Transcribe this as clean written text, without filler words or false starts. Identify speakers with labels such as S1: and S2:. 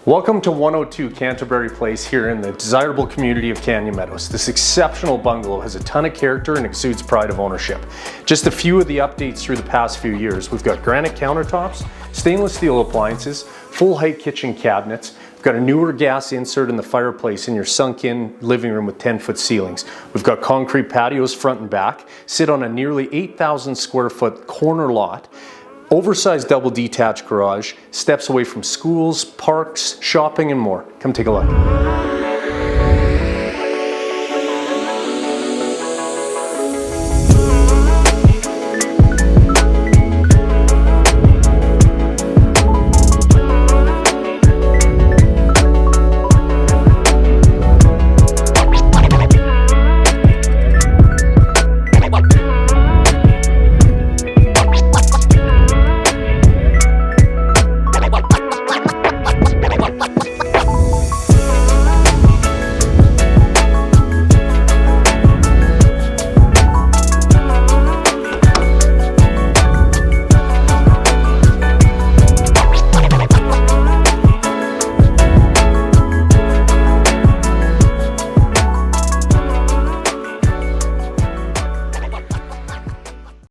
S1: Welcome to 102 Canterbury Place here in the desirable community of Meadows. This exceptional bungalow has a ton of character and exudes pride of ownership. Just a few of the updates through the past few years. We've got granite countertops, stainless steel appliances, full height kitchen cabinets. We've got a newer gas insert in the fireplace in your sunk-in living room with 10-foot ceilings. We've got concrete patios front and back, sit on a nearly 8,000 square foot corner lot. Oversized double detached garage, steps away from schools, parks, shopping and more. Come take a look.